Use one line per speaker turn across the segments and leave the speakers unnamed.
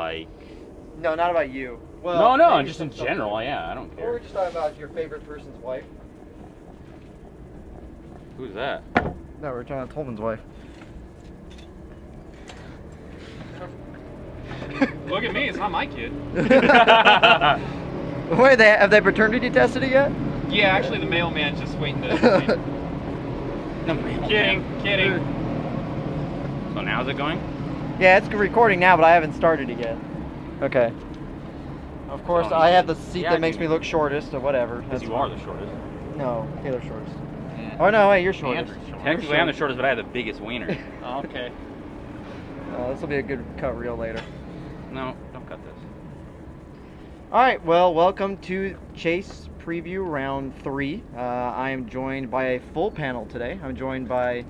like...
No, not about you. Well,
no, just in general, yeah, I don't care.
Or we're just talking about your favorite person's wife.
Who's that?
No, we're talking about Tolman's wife.
Look at me, it's not my kid.
Wait, have they paternity tested it yet?
Yeah, actually the mailman's just waiting to... Kidding.
So now is it going?
Yeah, it's recording now, but I haven't started it yet. Okay. Of course, I have the seat that makes me look shortest, or whatever.
Because you are the shortest.
No, Taylor's shortest. Oh no, wait, you're shortest.
Technically, I'm the shortest, but I have the biggest wiener.
Oh, okay.
This will be a good cut reel later.
No, don't cut this.
Alright, well, welcome to Chase Preview Round 3. I am joined by a full panel today. I'm joined by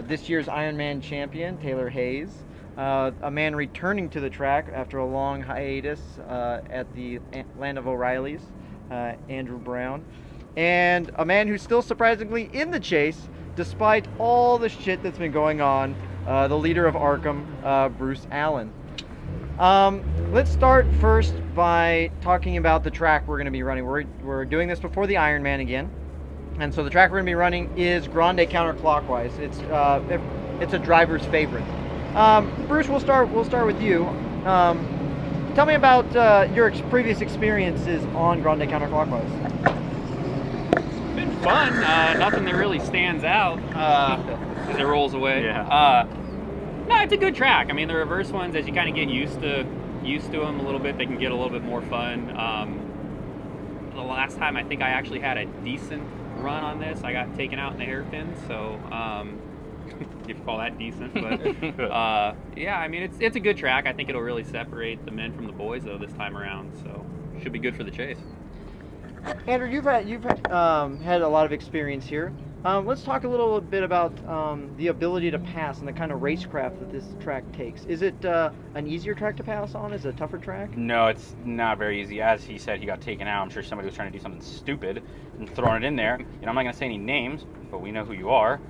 this year's Ironman champion, Taylor Hayes. A man returning to the track after a long hiatus at the Land of O'Reilly's, Andrew Brown. And a man who's still surprisingly in the chase, despite all the shit that's been going on, the leader of Arkham, Bruce Allen. Let's start first by talking about the track we're going to be running. We're doing this before the Ironman again. And so the track we're going to be running is Grande counterclockwise. It's a driver's favorite. Bruce, we'll start with you. Tell me about your previous experiences on Grande counterclockwise.
Been fun. Nothing that really stands out as it rolls away.
Yeah.
No, it's a good track. I mean, the reverse ones, as you kind of get used to them a little bit, they can get a little bit more fun. The last time I think I actually had a decent run on this, I got taken out in the hairpin, so if you call that decent. But yeah, I mean, it's a good track. I think it'll really separate the men from the boys though this time around, so should be good for the chase.
Andrew, you've had a lot of experience here. Let's talk a little bit about the ability to pass and the kind of racecraft that this track takes. Is it an easier track to pass on? Is it a tougher track?
No, it's not very easy. As he said, he got taken out. I'm sure somebody was trying to do something stupid and throwing it in there. And I'm not going to say any names, but we know who you are.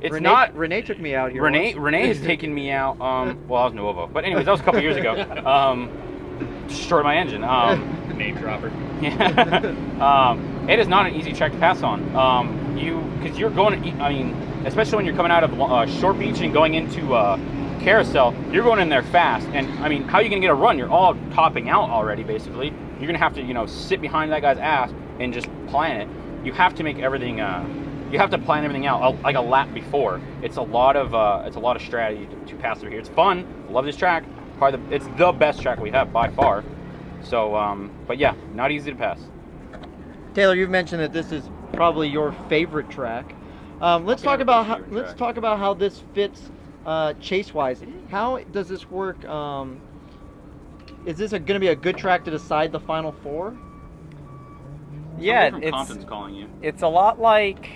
It's
Renee took me out here.
Renee has taken me out. Well, I was Nuovo, but anyways, that was a couple years ago. Destroyed my engine.
Name dropper.
Yeah. It is not an easy track to pass on. Because you're going. I mean, especially when you're coming out of Short Beach and going into Carousel, you're going in there fast. And I mean, how are you gonna get a run? You're all topping out already, basically. You're gonna have to, sit behind that guy's ass and just plan it. You have to make everything. You have to plan everything out like a lap before. It's a lot of strategy to pass through here. It's fun. Love this track. It's the best track we have by far. So, but yeah, not easy to pass.
Taylor, you've mentioned that this is probably your favorite track. Let's talk about how this fits chase-wise. How does this work? Is this going to be a good track to decide the final four?
Yeah,
Compton's calling you.
it's a lot like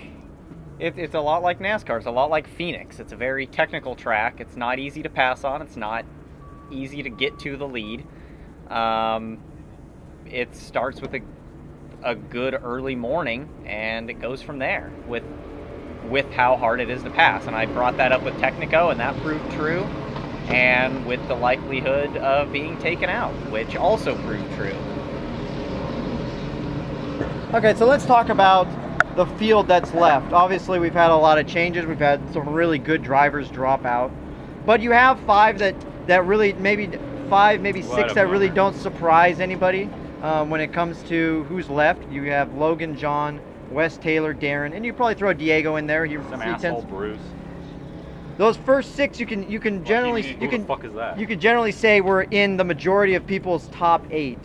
it's a lot like NASCAR. It's a lot like Phoenix. It's a very technical track. It's not easy to pass on. It's not easy to get to the lead. It starts with a good early morning, and it goes from there with how hard it is to pass. And I brought that up with Technico, and that proved true. And with the likelihood of being taken out, which also proved true.
Okay, so let's talk about the field that's left. Obviously, we've had a lot of changes. We've had some really good drivers drop out. But you have five that really, maybe six that really don't surprise anybody when it comes to who's left. You have Logan, John, Wes, Taylor, Darren, and you probably throw Diego in there.
Some asshole Bruce.
Those first six, you can generally say we're in the majority of people's top 8.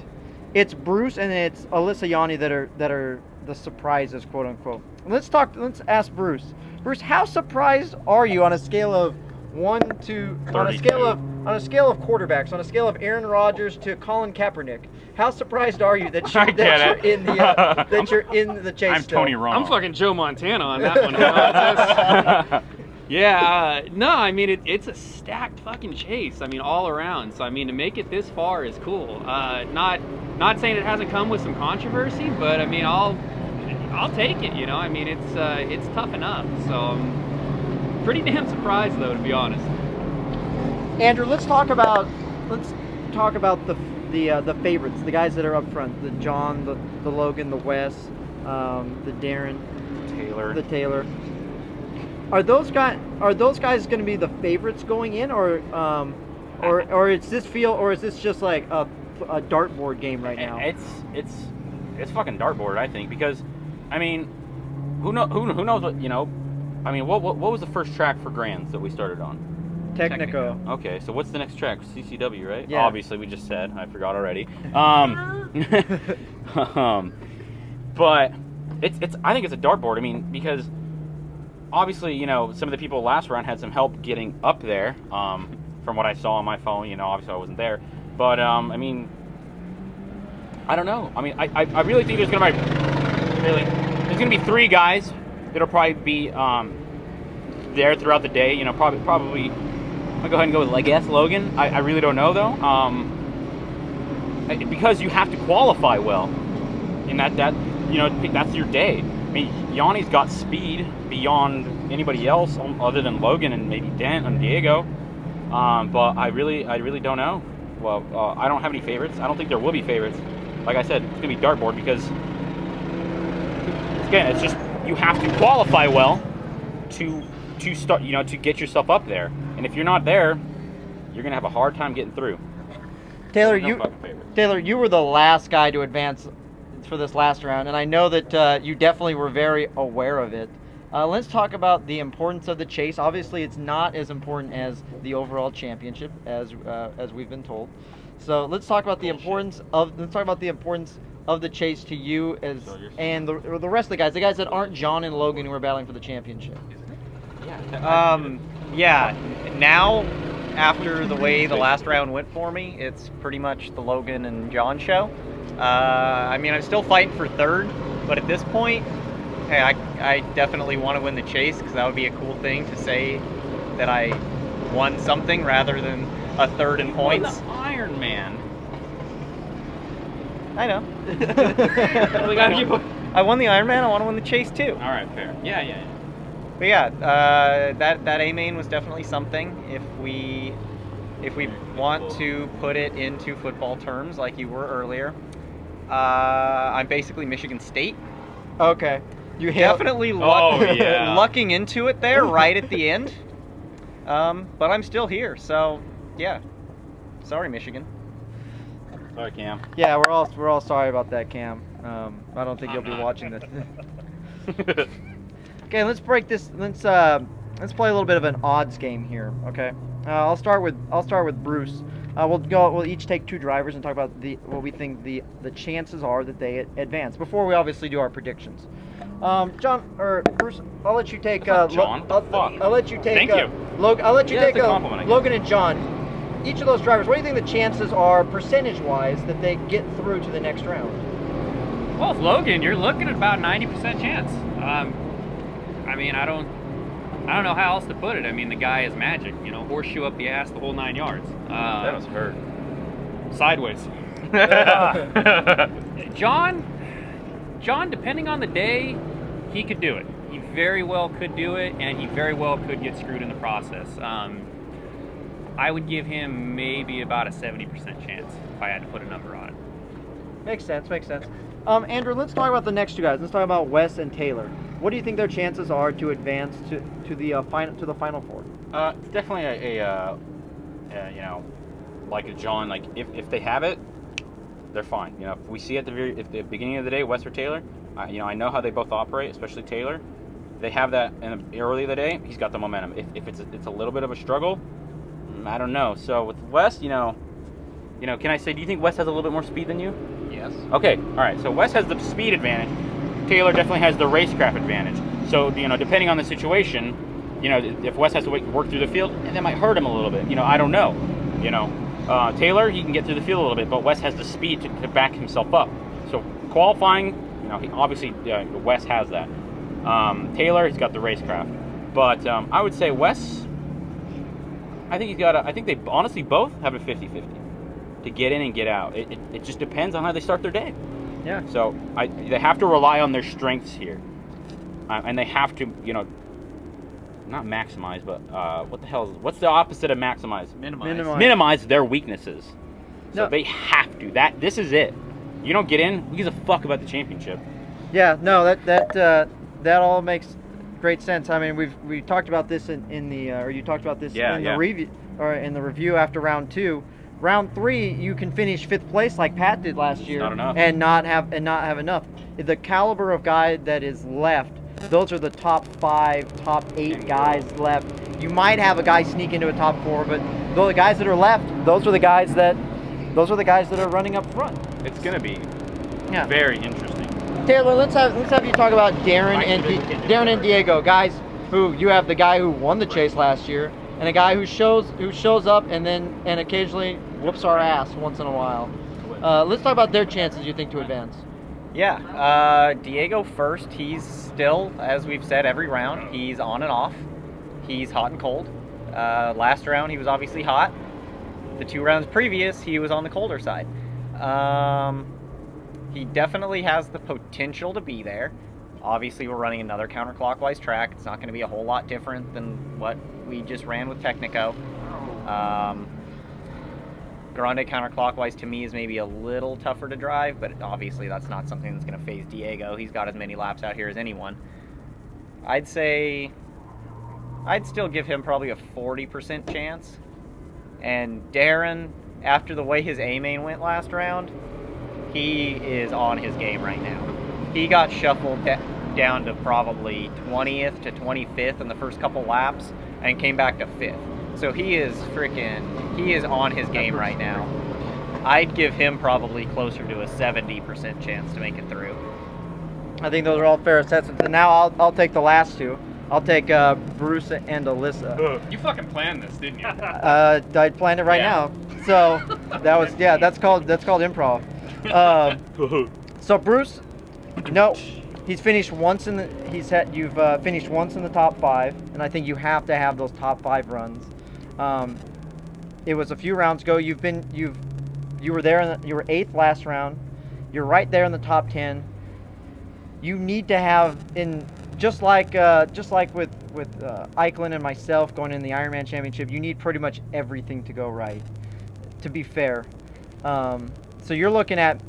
It's Bruce and it's Alyssa Yanni that are the surprises, quote unquote. Let's ask Bruce. Bruce, how surprised are you on a scale of 1 to 32. on a scale of quarterbacks, on a scale of Aaron Rodgers to Colin Kaepernick? How surprised are you that you're in the chase?
I'm
still?
Tony Romo.
I'm fucking Joe Montana on that one. Yeah, no, I mean, it's a stacked fucking chase, I mean, all around. So, I mean, to make it this far is cool. Not saying it hasn't come with some controversy, but, I mean, I'll take it, I mean, it's tough enough. So, I'm pretty damn surprised, though, to be honest.
Andrew, let's talk about let's talk about the favorites, the guys that are up front, the John, the Logan, the Wes, the Darren, the Taylor. Are those guys going to be the favorites going in, or is this just like a dartboard game right now?
It's fucking dartboard, I think, because I mean, who knows what, you know? I mean, what was the first track for Grands that we started on?
Technico.
Okay, so what's the next track? CCW, right?
Yeah.
Obviously, we just said. I forgot already. But I think it's a dartboard. I mean, because obviously, you know, some of the people last round had some help getting up there. From what I saw on my phone, you know, obviously I wasn't there. But I mean, I don't know. I mean, I really think there's gonna be 3 guys that'll probably be there throughout the day. You know, probably. I'll go ahead and go with, I guess, Logan. I really don't know though. Because you have to qualify well, and that you know, that's your day. I mean, Yanni's got speed beyond anybody else other than Logan and maybe Dent and Diego. But I really don't know. Well, I don't have any favorites. I don't think there will be favorites. Like I said, it's gonna be dartboard because again, it's just you have to qualify well to start, you know, to get yourself up there. And if you're not there, you're gonna have a hard time getting through.
Taylor, you were the last guy to advance for this last round, and I know that you definitely were very aware of it. Let's talk about the importance of the chase. Obviously, it's not as important as the overall championship, as we've been told. So let's talk about the importance of the chase to you and the rest of the guys that aren't John and Logan who are battling for the championship.
Yeah. Now, after the way the last round went for me, it's pretty much the Logan and John show. I mean, I'm still fighting for third, but at this point, hey, I definitely want to win the chase because that would be a cool thing to say that I won something rather than a third in points.
The Iron Man.
I know. I won the Iron Man. I want to win the chase too.
All right, fair. Yeah.
But yeah, that A main was definitely something. If we want to put it into football terms, like you were earlier, I'm basically Michigan State.
Okay. You
definitely lucking into it there right at the end. But I'm still here, so yeah. Sorry, Michigan.
Sorry, Cam.
Yeah, we're all sorry about that, Cam. I don't think you'll be watching this. Okay, let's break this. Let's play a little bit of an odds game here. Okay, I'll start with Bruce. We'll each take 2 drivers and talk about what we think the chances are that they advance before we obviously do our predictions. John or Bruce, I'll let you take.
John.
I'll let you take.
Thank you.
I'll let you take
compliment,
Logan and John. Each of those drivers, what do you think the chances are, percentage-wise, that they get through to the next round?
Well, with Logan, you're looking at about 90% chance. I mean, I don't know how else to put it. I mean, the guy is magic. You know, horseshoe up the ass, the whole 9 yards.
That was hurt.
Sideways. John, depending on the day, he could do it. He very well could do it, and he very well could get screwed in the process. I would give him maybe about a 70% chance if I had to put a number on it.
Makes sense. Andrew, let's talk about the next 2 guys. Let's talk about Wes and Taylor. What do you think their chances are to advance to the final 4?
It's definitely a you know, like a John. Like if they have it, they're fine. You know, if we see at the beginning of the day, Wes or Taylor, you know, I know how they both operate, especially Taylor. They have that in the early of the day. He's got the momentum. If it's a little bit of a struggle, I don't know. So with Wes, you know, can I say, do you think Wes has a little bit more speed than you?
Yes.
Okay. All right. So Wes has the speed advantage. Taylor definitely has the racecraft advantage. So, you know, depending on the situation, you know, if Wes has to work through the field, and that might hurt him a little bit. You know, I don't know. You know, Taylor, he can get through the field a little bit, but Wes has the speed to back himself up. So qualifying, you know, obviously Wes has that. Taylor, he's got the racecraft. But I would say Wes, I think I think they honestly both have a 50-50 to get in and get out. It just depends on how they start their day.
Yeah.
So they have to rely on their strengths here, and they have to, you know, not maximize, but what the hell what's the opposite of maximize?
Minimize.
Their weaknesses. So
No.
they have to. This is it. You don't get in, who gives a fuck about the championship?
Yeah, no, that all makes great sense. I mean, we talked about this in the or you talked about this the review or in the review after round 2. Round 3, you can finish 5th place like Pat did last year,
not enough.
and not have enough. The caliber of guy that is left, those are the top 5, top 8 guys left. You might have a guy sneak into a top 4, but the guys that are left, those are the guys that are running up front.
It's gonna be
Yeah.
very interesting.
Taylor, let's have you talk about Darren and Diego, guys who you have the guy who won the chase last year, and a guy who shows up and occasionally whoops our ass once in a while. Let's talk about their chances, you think, to advance.
Yeah, Diego first. He's still, as we've said every round, he's on and off. He's hot and cold. Last round he was obviously hot. The 2 rounds previous he was on the colder side. He definitely has the potential to be there. Obviously we're running another counterclockwise track. It's not going to be a whole lot different than what we just ran with Technico. Grande counterclockwise to me is maybe a little tougher to drive, but obviously that's not something that's going to phase Diego. He's got as many laps out here as anyone. I'd say I'd still give him probably a 40% chance. And Darren, after the way his A-main went last round, he is on his game right now. He got shuffled down to probably 20th to 25th in the first couple laps and came back to 5th. So he is on his game right now. I'd give him probably closer to a 70% chance to make it through.
I think those are all fair assessments. And now I'll take the last 2. I'll take Bruce and Alyssa.
You fucking planned this, didn't you?
I planned it right now. So that was that's called improv. So Bruce, no, he's finished once in the you've finished once in the top 5, and I think you have to have those top 5 runs. It was a few rounds ago. You were there you were 8th last round. You're right there in the top 10. You need to have just like with Eichlin and myself going in the Ironman Championship, you need pretty much everything to go right, to be fair. So you're looking at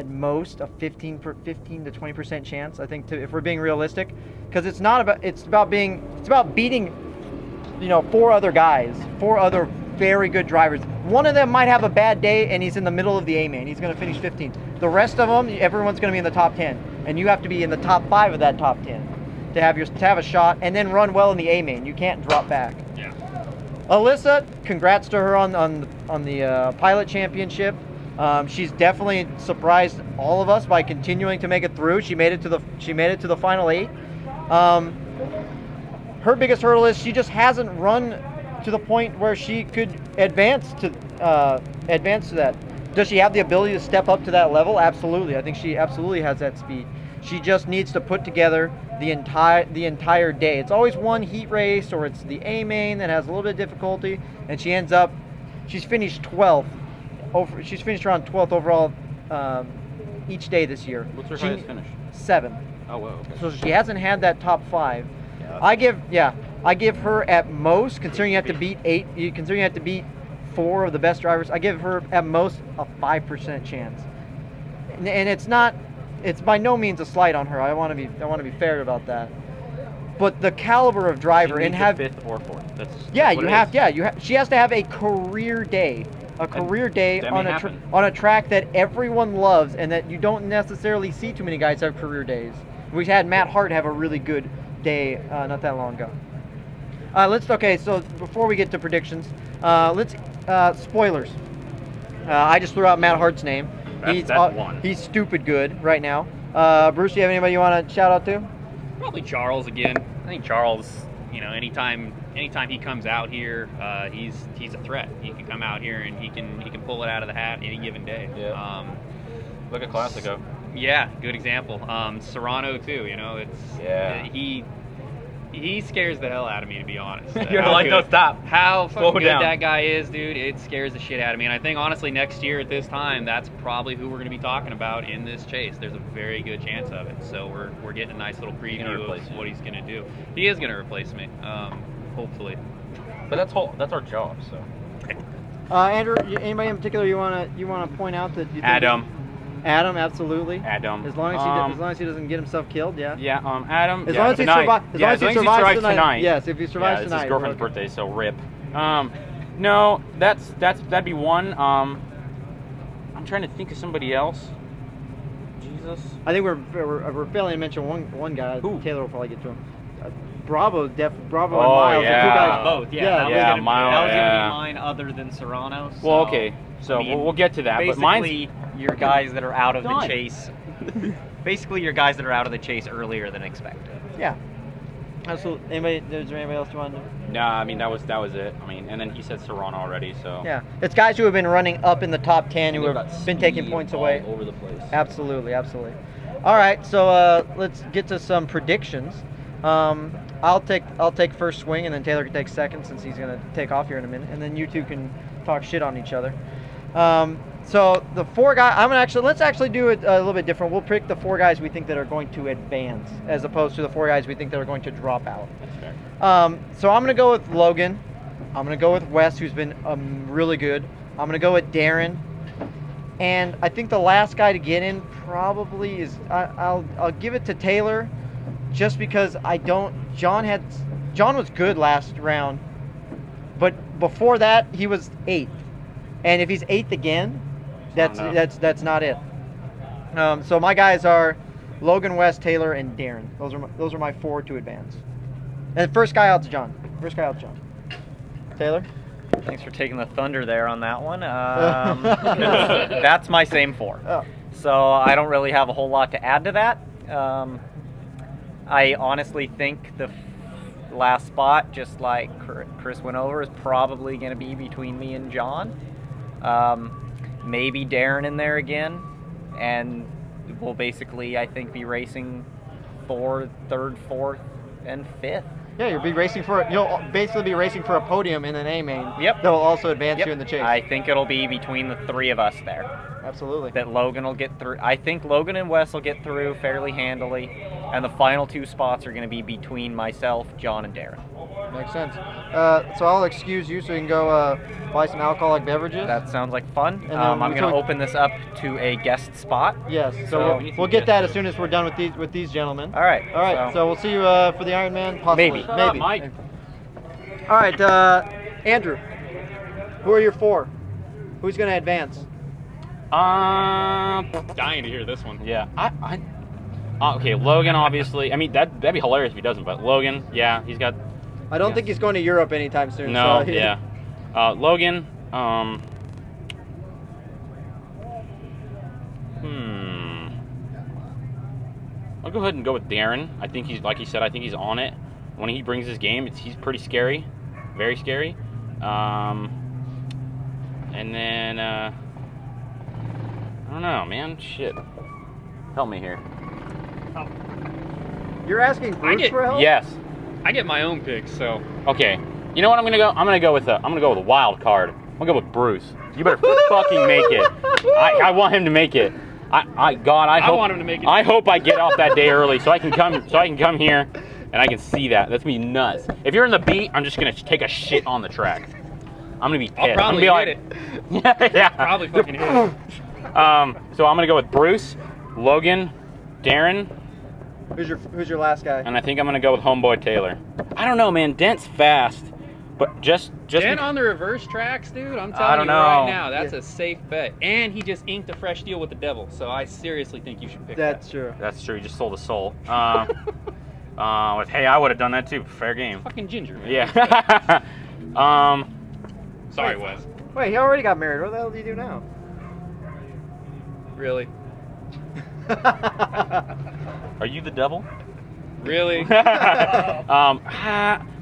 most a 15 to 20% chance, I think, if we're being realistic, because it's about beating 4 other guys, 4 other very good drivers. One of them might have a bad day and he's in the middle of the A-main. He's going to finish 15th. The rest of them, everyone's going to be in the top 10, and you have to be in the top 5 of that top 10 to have a shot, and then run well in the A-main. You can't drop back.
Yeah.
Alyssa, congrats to her on the pilot championship. She's definitely surprised all of us by continuing to make it through. She made it to the final 8. Her biggest hurdle is she just hasn't run to the point where she could advance to that. Does she have the ability to step up to that level? Absolutely. I think she absolutely has that speed. She just needs to put together the entire day. It's always one heat race, or it's the A-main that has a little bit of difficulty, and she's finished 12th. She's finished around 12th overall each day this year.
What's her highest finish?
7.
Oh, wow. Okay.
So she hasn't had that top 5.
Yeah,
I give her at most, considering you have to beat 4 of the best drivers, I give her at most a 5% chance. And it's by no means a slight on her. I want to be fair about that. But the caliber of driver
she
and
needs
have
5th or 4th. That's
she has to have a career day. On a track that everyone loves and that you don't necessarily see too many guys have career days. We had Matt Hart have a really good day not that long ago. So before we get to predictions, spoilers. I just threw out Matt Hart's name.
That's one.
He's stupid good right now. Bruce, do you have anybody you want to shout out to?
Probably Charles again. I think Charles, anytime he comes out here, he's a threat. He can come out here and he can pull it out of the hat any given day.
Yeah. Look at Classico.
Yeah, good example. Serrano too. He scares the hell out of me, to be honest.
You're
How
like,
good-
no, stop.
How
Slow
fucking good
down.
that guy is, dude. It scares the shit out of me. And I think, honestly, next year at this time, that's probably who we're going to be talking about in this chase. There's a very good chance of it. So we're getting a nice little preview of what he's going to do. He is going to replace me, hopefully.
But that's our job. So.
Andrew, anybody in particular you wanna point out that you think
Adam,
absolutely.
Adam.
As long as he doesn't get himself killed, yeah.
Yeah, Adam.
As
yeah,
long as he
tonight.
survives,
survives tonight.
Yes, if he survives
yeah, it's
tonight.
his girlfriend's
we're okay.
birthday, so rip. No, that'd be one. I'm trying to think of somebody else. Jesus.
I think we're failing to mention one guy.
Who?
Taylor will probably get to him. Bravo and
Oh,
Miles.
yeah.
The two guys.
Both, yeah.
Yeah,
that was
yeah,
gonna,
Miles,
that was gonna
yeah.
be mine other than Serrano. So,
Well, okay. So
I mean,
we'll get to that. But
basically,
mine's
your guys that are out of the
Done.
chase. Basically, your guys that are out of the chase earlier than expected.
Yeah. Absolutely. Is there anybody else you want to know?
Nah, I mean that was it. I mean, and then he said Serrano already, so
Yeah. It's guys who have been running up in the top 10 who
They've
have
got
been taking
speed
points
all
away.
over the place.
Absolutely. All right, so let's get to some predictions. I'll take first swing, and then Taylor can take second since he's gonna take off here in a minute, and then you two can talk shit on each other. So the four guys, let's actually do it a little bit different. We'll pick the four guys we think that are going to advance, as opposed to the four guys we think that are going to drop out.
That's fair.
So I'm gonna go with Logan. I'm gonna go with Wes, who's been really good. I'm gonna go with Darren. And I think the last guy to get in probably is I'll give it to Taylor, just because John was good last round, but before that he was 8th, and if he's 8th again, that's not it. So my guys are Logan, West, Taylor, and Darren. Those are my 4 to advance. And first guy out's John. Taylor.
Thanks for taking the thunder there on that one. That's my same 4.
Oh.
So I don't really have a whole lot to add to that. I honestly think the last spot, just like Chris went over, is probably going to be between me and John. Maybe Darren in there again. And we'll basically, I think, be racing for 3rd, 4th, and 5th.
Yeah, you'll basically be racing for a podium in an A main.
Yep.
That will also advance
Yep.
you in the chase.
I think it'll be between the 3 of us there.
Absolutely.
That Logan will get through. I think Logan and Wes will get through fairly handily, and the final 2 spots are going to be between myself, John, and Darren.
Makes sense. So I'll excuse you so you can go buy some alcoholic beverages.
That sounds like fun.
And then
I'm
we
going to
talk-
open this up to a guest spot.
Yes.
So
So
we need
we'll
some
get that
guests.
as soon as we're done with these gentlemen.
All right.
All right. So we'll see you for the Ironman. Possibly.
Maybe.
Shut up, Mike.
All right, Andrew. Who are your 4? Who's going to advance?
Dying to hear this one.
Yeah. Okay, Logan, obviously. I mean, that'd be hilarious if he doesn't, but Logan, yeah, he's got.
I don't think he's going to Europe anytime soon.
No,
so
yeah. Logan, I'll go ahead and go with Darren. I think he's, like he said, I think he's on it. When he brings his game, he's pretty scary. Very scary. And then, I don't know, man. Shit. Help me here.
You're asking Bruce for help?
Yes.
I get my own picks, so
Okay. You know what I'm gonna go? I'm gonna go with a wild card. I'm gonna go with Bruce. You better fucking make it. I want him to make it. I hope,
want him to make it.
I hope I get off that day early so I can come here and I can see that. That's gonna be nuts. If you're in the beat, I'm just gonna take a shit on the track. I'm gonna be pissed.
I'll probably
I'm
hit
gonna be like, yeah.
probably fucking hit it.
So I'm gonna go with Bruce, Logan, Darren,
Who's your last guy?
and I think I'm gonna go with homeboy Taylor. I don't know, man. Dent's fast, but just
Dan on the reverse tracks, dude. I'm
I
telling
don't
you right
know.
now, that's a safe bet. And he just inked a fresh deal with the devil, so I seriously think you should pick
That's
that.
true.
That's true. He just sold his soul. Hey, I would have done that too. Fair game.
Fucking ginger, man.
Yeah.
Sorry, Wes.
Wait, he already got married. What the hell do you do now?
Really?
Are you the devil?
Really?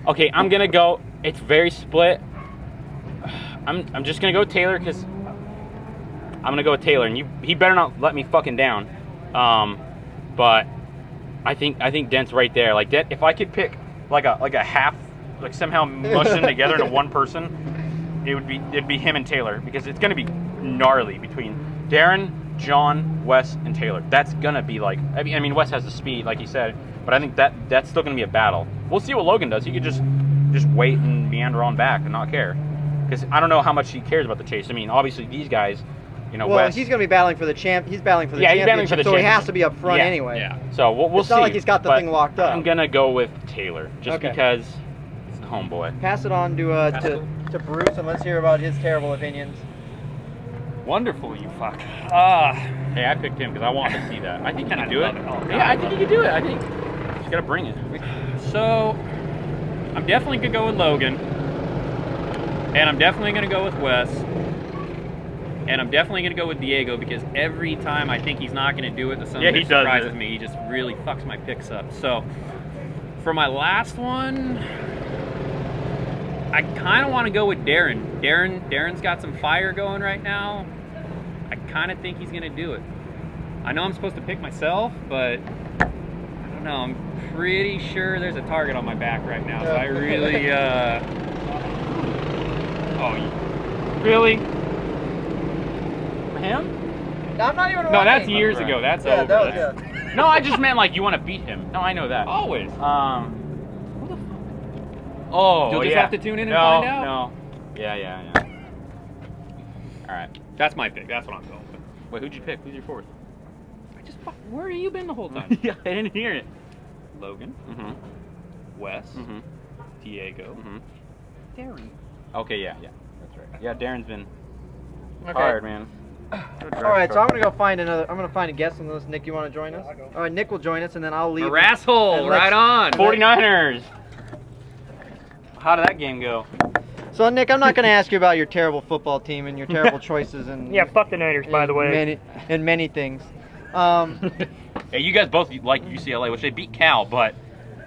Okay, I'm gonna go. It's very split. I'm just gonna go with Taylor because I'm gonna go with Taylor, and he better not let me fucking down. But I think Dent's right there. Like Dent, if I could pick like a half, like somehow mushed them together into one person, it'd be him and Taylor, because it's gonna be gnarly between Darren, John, Wes, and Taylor. That's gonna be like, I mean Wes has the speed, like you said, but I think that's still gonna be a battle. We'll see what Logan does. He could just wait and meander on back and not care, because I don't know how much he cares about the chase. I mean, obviously these guys, you know,
well,
Wes,
he's going to be battling for the champ. He's battling for the
he's battling
championship,
for the
so he has
championship.
to be up front
Yeah,
anyway.
Yeah.
So we'll
It's
see.
not like he's got the
but
thing locked up.
I'm gonna go with Taylor just
Okay.
because it's the homeboy.
Pass it on to Bruce, and let's hear about his terrible opinions.
Wonderful, you fuck. Hey, I picked him because I wanted to see that. I think he can do it.
love it. Oh, God,
Yeah,
I
I think he can do it. I think he's gotta bring it.
So, I'm definitely going to go with Logan. And I'm definitely going to go with Wes. And I'm definitely going to go with Diego, because every time I think he's not going to do it, the son
Yeah,
of a
he
bitch
does
surprises
it.
me. He just really fucks my picks up. So, for my last one, I kind of want to go with Darren. Darren's got some fire going right now. I kind of think he's going to do it. I know I'm supposed to pick myself, but I don't know. I'm pretty sure there's a target on my back right now. So I really, oh, really?
For him?
I'm not even
No, that's
running.
years ago. That's
Yeah,
over.
that was,
That's-
No, I just meant like you want to beat him. No, I know that.
Always.
Who the fuck? Oh,
You'll just
yeah.
have to tune in and
No,
find out?
No. Yeah. All right.
That's my pick. That's what I'm going with.
Wait, who'd you pick? Who's your fourth?
Where have you been the whole time?
Yeah, I didn't hear it.
Logan,
Mm-hmm.
Wes,
Mm-hmm.
Diego,
Mm-hmm.
Darren.
Okay, yeah. That's right. Yeah, Darren's been
Okay.
hard, man.
All right, so I'm gonna go find another. I'm gonna find a guest on this. Nick, you want to join us? All right, Nick will join us, and then I'll leave. And
Rasshole,
let's-
right on.
49ers. How did that game go?
So, Nick, I'm not gonna ask you about your terrible football team and your terrible choices and
Yeah, fuck the Niners, by the way.
many things.
Hey, you guys both like UCLA, which they beat Cal, but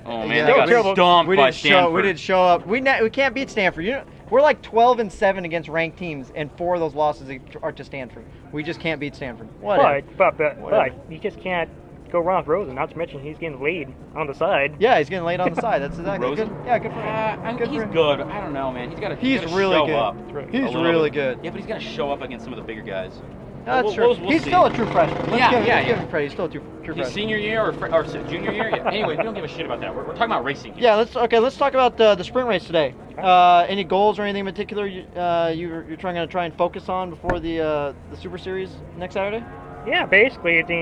oh man,
Yeah,
they got
terrible.
stomped
we
by
didn't show.
Stanford.
We didn't show up. We can't beat Stanford. You know, we're like 12-7 against ranked teams, and 4 of those losses are to Stanford. We just can't beat Stanford. Whatever.
But
Whatever.
you just can't go wrong with Rosen. Not to mention he's getting laid on the side.
Yeah, he's getting laid on the side. That's exactly
Rosen?
good. Yeah, good for him. Good
he's
for him.
good. I don't know, man.
He's
gotta
really
show
good.
Up
He's
a little
really
bit.
good.
Yeah, but he's got to show up against some of the bigger guys.
That's
We'll-
true.
we'll
He's
see.
still a true freshman. Let's give
Yeah.
him credit. He's still a true
His
freshman.
senior year or junior year? Yeah. Anyway, we don't give a shit about that. We're talking about racing here.
Yeah, let's talk about the sprint race today. Any goals or anything in particular you're trying to try and focus on before the Super Series next Saturday?
Yeah, basically it's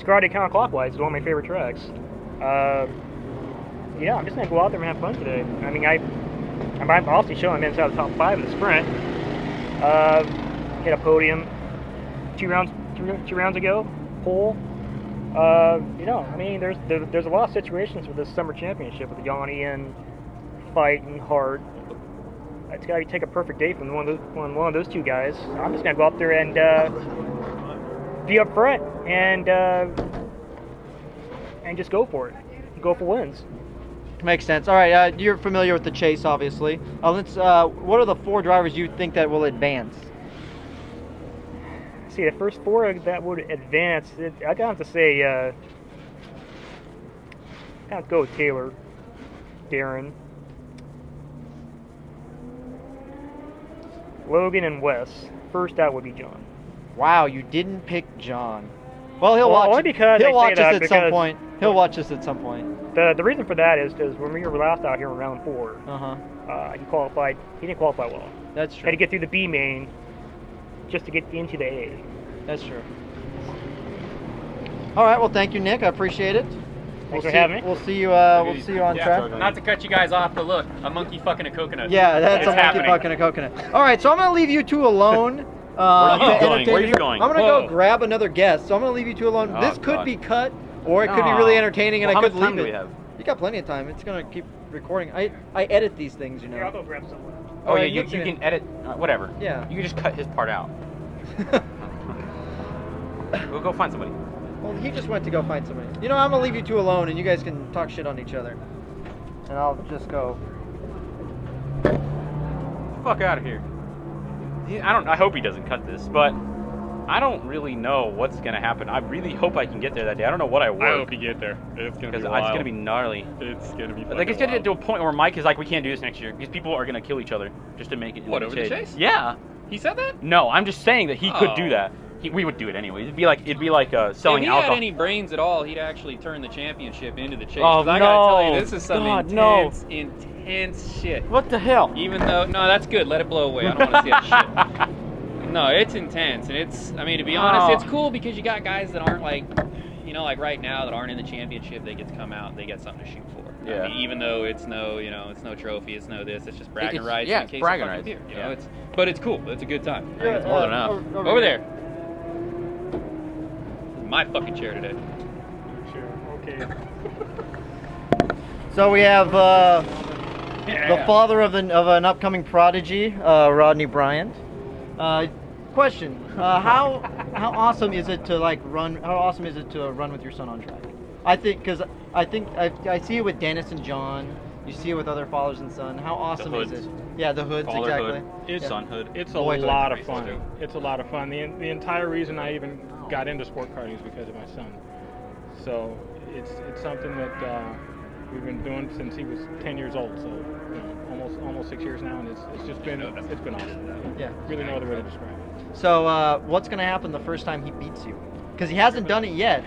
graded counterclockwise. It's one of my favorite tracks. Yeah, I'm just gonna go out there and have fun today. I mean, I'm obviously showing I'm inside the top 5 in the sprint. Hit a podium two rounds ago. Pole. You know, I mean, there's a lot of situations with this summer championship with Yanni and Fight and Hart. It's got to take a perfect day from one of those two guys. I'm just gonna go up there and be up front and just go for it. Go for wins.
Makes sense. All right, you're familiar with the chase, obviously. What are the 4 drivers you think that will advance?
See, the first 4 that would advance, I'd have to say, I'd have to go with Taylor, Darren, Logan, and Wes. First out would be John.
Wow, you didn't pick John. Well, he'll watch.
Only because
he'll
I
watch
say
us
that
at some
because-
point. He'll watch us at some point.
The reason for that is because when we were last out here in round 4, he qualified. He didn't qualify well.
That's
Had
true.
to get through the B main just to get into the A.
That's true. All right. Well, thank you, Nick. I appreciate it.
Thanks for having me.
We'll see you. We'll see you on track.
Not to cut you guys off, but look, a monkey fucking a coconut.
Yeah, that's
It's
a monkey
happening.
fucking a coconut. All right, so I'm gonna leave you 2 alone.
Where are you
to
going?
entertain
Where are you
you.
going?
I'm gonna
Whoa.
go grab another guest. So I'm gonna leave you 2 alone.
Oh,
This could
God.
be cut, or it could be really entertaining, and
Well,
I
how
could
much time
leave
do
it.
we have?
You got plenty of time. It's gonna keep recording. I edit these things, you know.
Here, I'll go grab some.
Oh, yeah,
Alright,
you
you
can edit, whatever.
Yeah.
You can just cut his part out. We'll go find somebody.
Well, he just went to go find somebody. You know, I'm gonna leave you 2 alone, and you guys can talk shit on each other. And I'll just go.
Fuck out of here. I hope he doesn't cut this, but I don't really know what's gonna happen. I really hope I can get there that day. I don't know what I work.
I hope you get there. It's gonna be
because
wild.
it's gonna be gnarly.
It's gonna be.
Like it's gonna
wild.
get to a point where Mike is like, we can't do this next year because people are gonna kill each other just to make it.
What, over the chase?
Yeah.
He said that?
No, I'm just saying that he could do
Oh.
that. We would do it anyway. It'd be like selling
if he
alcohol.
had any brains at all, he'd actually turn the championship into the chase.
Oh,
'Cause I gotta tell you,
no.
this is some
God, no.
intense shit.
What the hell?
Even though, no, that's good. Let it blow away. I don't want to see that shit. No, it's intense, and it's. I mean, to be honest, it's cool because you got guys that aren't like, you know, like right now that aren't in the championship. They get to come out. They get something to shoot for.
Yeah.
I mean, even though it's no, you know, it's no trophy. It's no this. It's just bragging
It's-
rights.
yeah,
in case
bragging
of fucking
rights.
beer, you
Yeah.
know, but it's cool. It's a good time.
I think it's more than enough.
Over there. My fucking chair today.
Sure. Okay.
So we have the
Yeah.
father of an upcoming prodigy, Rodney Bryant. Question: How awesome is it to run? How awesome is it to run with your son on track? I think I see it with Dennis and John. You see it with other fathers and son. How awesome is
hoods.
it? Yeah, the hoods, exactly.
Fatherhood,
It's
sonhood.
It's a
Boyhood.
lot of
Races
fun.
too.
It's a lot of fun. The entire reason I even got into sport karting is because of my son. So it's something that we've been doing since he was 10 years old. So almost 6 years now, and it's just been awesome.
Yeah.
Really no other way to describe it.
So what's gonna happen the first time he beats you? Because he hasn't done it yet.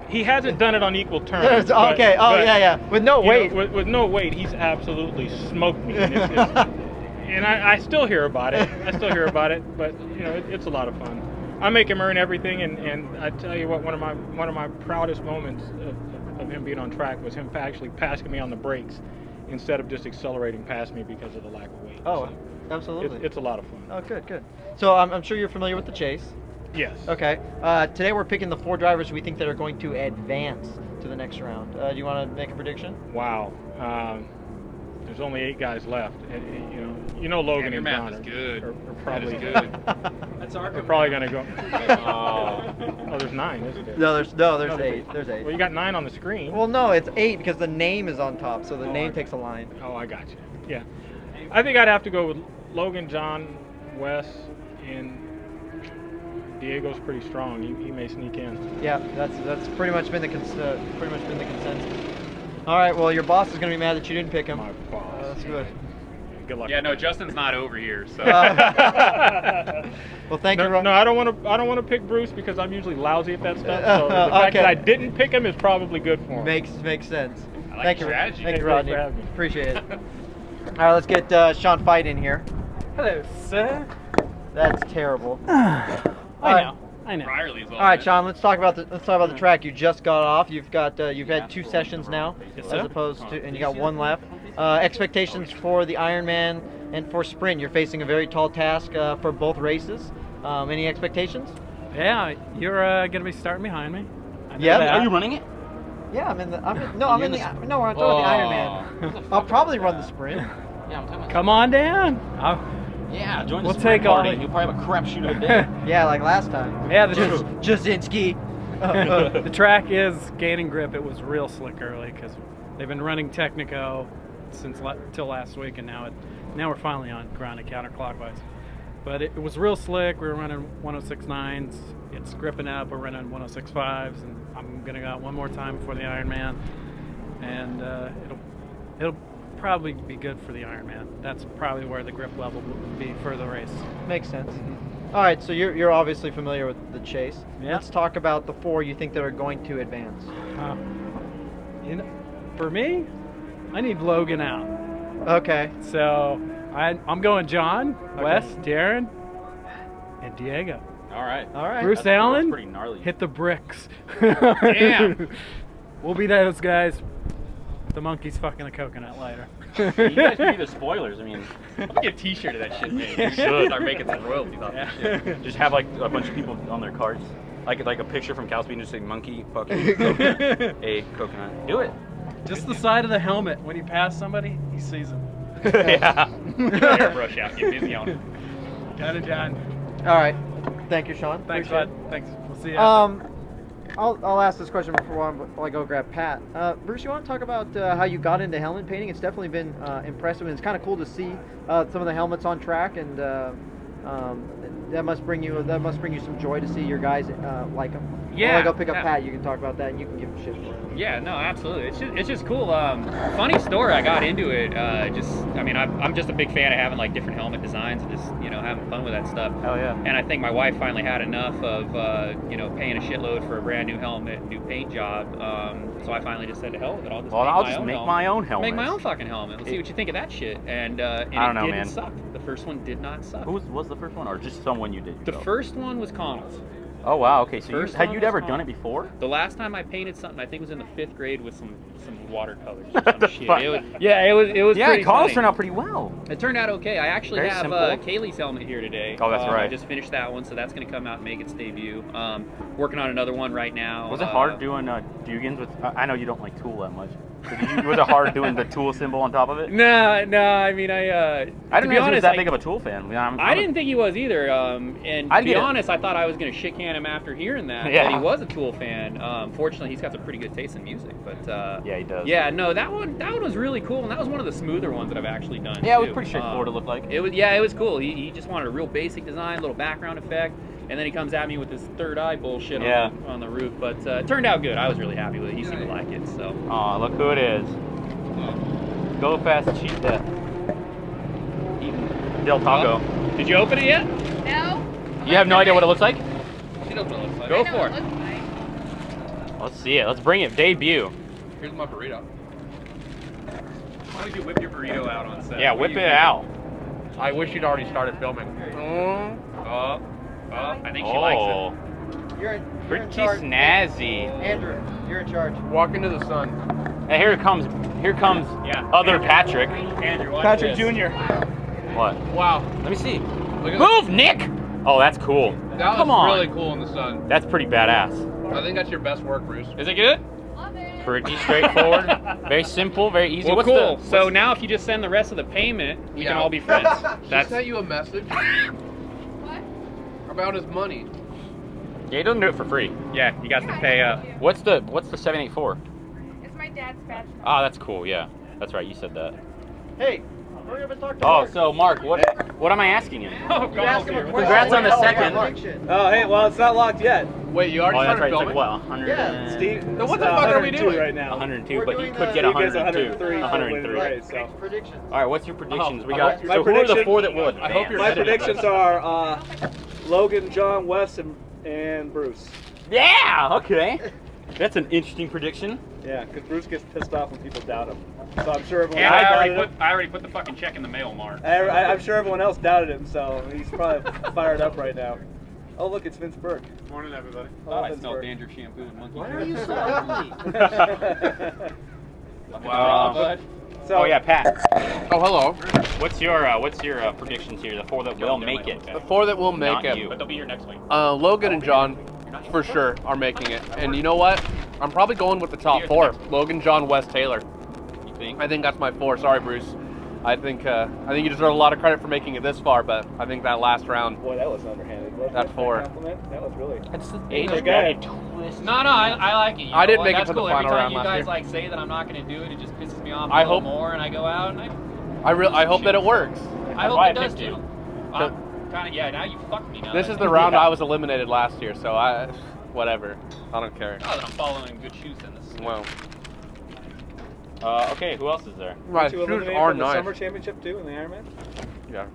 He hasn't done it on equal terms.
Okay. Yeah. With no
you know,
weight.
with no weight, he's absolutely smoked me. And, and I still hear about it. But it's a lot of fun. I make him earn everything, and I tell you what, one of my proudest moments of him being on track was him actually passing me on the brakes instead of just accelerating past me because of the lack of weight.
Oh,
So
absolutely.
it's a lot of fun.
Oh, good. So I'm sure you're familiar with the chase.
Yes.
Okay. Today we're picking the 4 drivers we think that are going to advance to the next round. Do you want to make a prediction?
Wow. There's only 8 guys left. Logan
your
and
math
John
is
are,
good.
are
That
probably
is good. That's our
They're probably gonna go.
Oh.
Oh, there's 9, isn't there?
No, there's 8. There's 8.
Well, you got 9 on the screen.
Well, no, it's 8 because the name is on top, so the name takes a line.
Oh, I got you. Yeah. I think I'd have to go with Logan, John, Wes, and Diego's pretty strong. He may sneak in.
Yeah, that's pretty much been the consensus. All right, well, your boss is gonna be mad that you didn't pick him.
My boss.
That's good.
Good luck.
Yeah, no, Justin's not over here, so.
Well, thank you.
No, I don't want to pick Bruce because I'm usually lousy at that stuff. So the fact that I didn't pick him is probably good for him.
Makes sense.
I like
Thank
your
you,
strategy.
thank you,
Thanks
Rodney.
for having me.
Appreciate it. All right, let's get Sean Fight in here.
Hello, sir.
That's terrible.
I know.
Riley's
All right, Sean. Let's talk about the track. You just got off. You've had 2 sessions now, as opposed to, and you got 1 left. Expectations for the Ironman and for sprint. You're facing a very tall task for both races. Any expectations?
Yeah, you're gonna be starting behind me. I know
Yeah?
that.
Are you running it?
Yeah, I'm in the. We're talking about the Ironman. I'll probably run the sprint.
Yeah, I'm talking about.
Come on down.
Yeah, join
We'll
the sprint
take all
party.
the-
You'll probably have a crap shoot of the day.
Yeah, like last time.
Yeah,
Jasinski.
the track is gaining grip. It was real slick early because they've been running Technico till last week, and now we're finally on ground and counterclockwise. But it was real slick. We were running 106.9s. It's gripping up. We're running 106.5s, and I'm gonna go out one more time before the Ironman, and it'll probably be good for the Ironman. That's probably where the grip level will be for the race.
Makes sense. All right, so you're obviously familiar with the chase.
Yeah.
Let's talk about the 4 you think that are going to advance.
For me, I need Logan out.
Okay.
So I'm going John, Wes, Darren, and Diego.
All right.
All right.
Bruce
That's
Allen,
pretty gnarly.
hit the bricks.
Damn.
We'll be those guys. The monkey's fucking a coconut later.
You guys can be the spoilers. I mean,
I'll get a t-shirt of that shit, man.
You should.
Start making some royalties off that shit.
just have like a bunch of people on their cards, like a picture from CalSpeed and just say monkey fucking a coconut. Do it.
Just the side of the helmet. When you pass somebody, he sees him.
Yeah.
Airbrush out, get busy on it.
Got it, John.
All right. Thank you, Sean.
Thanks,
Appreciate
bud. Thanks. We'll see you.
it. I'll ask this question before I go grab Pat. Bruce, you want to talk about how you got into helmet painting? It's definitely been impressive, and it's kind of cool to see some of the helmets on track and that must bring you some joy to see your guys like them.
Yeah,
When I go pick up
yeah.
Pat, you can talk about that, and you can give him shit for it.
Yeah, no, absolutely. It's just cool. Funny story. I got into it. I'm just a big fan of having like different helmet designs and just having fun with that stuff.
Hell yeah.
And I think my wife finally had enough of paying a shitload for a brand new helmet, new paint job. So I finally just said to hell with it.
I'll just make my own helmet.
Make my own fucking helmet. Let's see what you think of that shit. And
I don't know,
it didn't
man.
suck. The first one did not suck.
Who was the first one, or just someone you did?
The first one was Connell's.
Oh wow. Okay. So
First
had
one
you
was
ever
Connell's.
done it before?
The last time I painted something, I think was in the 5th grade with some watercolors or some shit.
fuck?
It was
Yeah,
pretty
Connell's
funny.
turned out pretty well.
It turned out okay. I actually
Very
have
simple.
Kaylee's helmet here today.
Oh, that's
I
right.
just finished that one, so that's going to come out and make its debut. Working on another one right now.
Was it hard doing Dugans with? I know you don't like Tool that much. Was it hard doing the Tool symbol on top of it?
No. I mean,
I
to
didn't
be
know he was
honest,
that big of a Tool fan.
I didn't think he was either. And
I'd
to be
get it.
honest, I thought I was going to shit can him after hearing that.
Yeah.
That he was a Tool fan. Fortunately, he's got some pretty good taste in music. But
Yeah, he does.
yeah, no, that one was really cool, and that was one of the smoother ones that I've actually done.
Yeah, it was
too.
pretty straightforward to look like.
It was cool. He just wanted a real basic design, little background effect, and then he comes at me with this third eye bullshit on the roof. But it turned out good. I was really happy with it. He seemed to like it. So.
Aw, look who it is. Go fast, cheat death. Eating Del Taco.
Did you open it yet?
No.
You have no idea what it looks like?
She knows what it looks like.
I
Go
know
for
what
it.
looks like.
Let's see it. Let's bring it. Debut.
Here's my burrito. Why don't you whip your burrito out on set?
Yeah, whip it out.
I wish you'd already started filming.
I think she likes
Oh,
You're in
pretty
charge.
snazzy.
Andrew, you're in charge.
Walk into the sun.
And here comes
Yeah.
other Patrick.
it. Andrew, watch
Patrick
this.
Jr.
What?
Wow.
Let me see.
Look at
Move, Nick! Oh, that's cool.
that.
Come
was
on.
really cool in the sun.
That's pretty badass.
I think that's your best work, Bruce.
Is it good?
Love it.
Pretty straightforward. Very simple, very easy.
Well,
What's
cool.
the-
So now if you just send the rest of the payment, we can
Yeah.
all be friends.
She
That's
sent you a message
What?
about his money.
Yeah, he doesn't do it for free.
yeah. You got to
Yeah,
pay
I
up.
know you.
What's the 784?
It's my dad's badge.
Ah, that's cool. Yeah, that's right. You said that.
Hey, hurry up and talk to
Oh,
Mark.
so Mark, what am I asking him?
Oh,
You ask him a question.
Congrats on the
Oh,
second.
prediction.
Oh, hey, well, it's not locked yet.
Wait, you already
Oh, that's
started
right. It's like
filming?
what? 100.
Yeah,
Steve,
Then what the fuck are we
102
doing?
right now?
102,
We're
but he
doing
could
the-
get
He gets
102.
103.
103.
Right, so.
Predictions.
All right, what's your predictions? We
I
got.
hope
my
So who are the
prediction-
four that will
I
advance?
hope you're
My
sitting
predictions are Logan, John, Wes, and Bruce.
Yeah. Okay. That's an interesting prediction.
Yeah, because Bruce gets pissed off when people doubt him. So I'm sure everyone
And
else
I
doubted him.
already put the fucking check in the mail, Mark.
I'm sure everyone else doubted him, so he's probably fired up right now. Oh, look, it's Vince Burke.
Morning, everybody.
Hello,
I
Vince
smell
Burke.
dandruff shampoo and monkey.
Why are you so ugly?
Wow, bud.
So,
Oh yeah, Pat.
Oh, hello.
What's your predictions here? The four that will make it.
The four that will make
Not
it.
you.
But they'll be here next week.
Logan and John, for sure, are making it. And you know what? I'm probably going with the top four. Logan, John, Wes, Taylor.
You think?
I think that's my four. Sorry, Bruce. I think you deserve a lot of credit for making it this far, but I think that last round.
Boy, that was underhanded. Wasn't
That's
it?
four.
Compliment? That was really.
It's
Age
Okay.
very twist.
No, I like it. You
I
know
didn't
what?
make it
That's
to the
cool.
final
Every time
round
you
last
guys
year.
like say that I'm not going to do it, it just pisses me off
I
a little
hope-
more, and I go out and
I hope that it works.
I hope
why I
it does
picked you.
too. Kind of, yeah. Now you fucked me. Now
This
that
is
I
the
think
round
about
I was eliminated last year, so whatever. I don't care.
it. Now that I'm following good shoes in this.
Well,
Okay, who else is there?
my
Did you
shoes
eliminate
are
from the
nice.
summer championship too in the Ironman?
Yeah.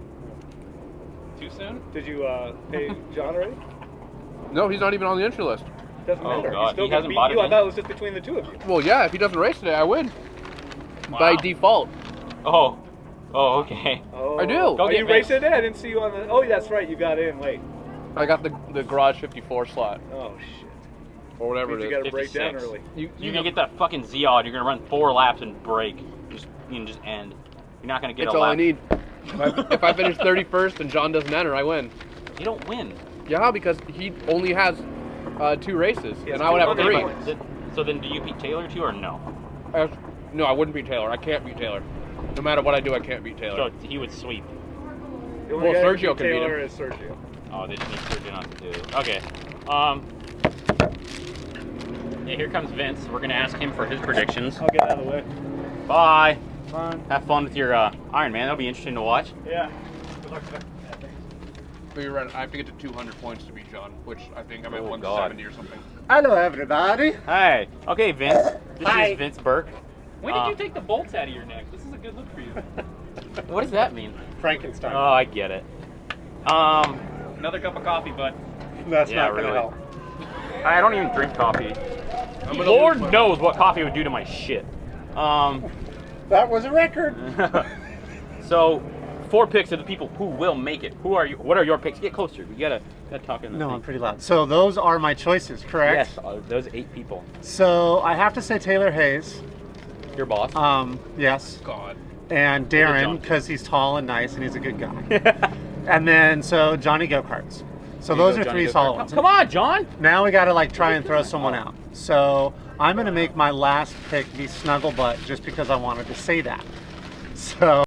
Too soon?
Did you pay John already?
No, he's not even on the entry list.
Doesn't
Oh,
matter.
God,
He's still
he
gonna
hasn't
beat
bought
you.
it
I
in?
thought it was just between the two of you.
Well, yeah, if he doesn't race today, I win. By
Wow.
default.
Oh. Oh, okay.
Oh,
I do.
Go
Are
get
you
Vince.
racing today? I didn't see you on the. Oh, that's right. You got in late.
I got the garage 54 slot
Oh shit.
or whatever
Means
it
you
is.
got to break down
56.
early.
You're gonna get that fucking Zod. You're gonna run 4 laps and break. You can just end. You're not gonna get
It's
a
all
lap.
I need. If I finish 31st and John doesn't enter, I win.
You don't win.
Yeah, because he only has 2 races,
He has
and I would have
two
3.
points.
So then, do you beat Taylor too, or no?
No, I wouldn't beat Taylor. I can't beat Taylor. No matter what I do, I can't beat Taylor.
So he would sweep.
The only
Well,
guy who
Sergio
beat
can beat
Taylor
him.
is Sergio.
Oh, they just need Sergio not to do it. Okay. Yeah, here comes Vince. We're gonna ask him for his predictions.
I'll get out of the way.
Bye.
Fine.
Have fun with your Iron Man. That'll be interesting to watch.
Yeah. Good luck, sir. Yeah,
I have to get to 200 points to beat John, which I think I'm at
Oh,
170 or something.
Hello, everybody.
Hi. Okay, Vince. This
Hi.
is Vince Burke.
When did you take the bolts out of your neck? This is a good look for you.
What does that mean?
Frankenstein.
Oh, I get it.
Another cup of coffee, bud.
That's
yeah,
not going to
really.
help.
I don't even drink coffee.
I'm gonna
Lord
lose my-
knows what coffee would do to my shit.
That was a record.
So, 4 picks of the people who will make it. Who are you? What are your picks? Get closer. We gotta talk in the
No,
thing.
I'm pretty loud. So those are my choices, correct?
Yes, those 8 people.
So I have to say Taylor Hayes.
Your boss.
Yes.
God.
And
John.
Darren, because he's tall and nice and he's a good guy. And then so Johnny Go-Karts. So those are 3 solid ones.
Come on, John.
Now we got to like try and throw someone out. So I'm going to make my last pick be Snugglebutt just because I wanted to say that. So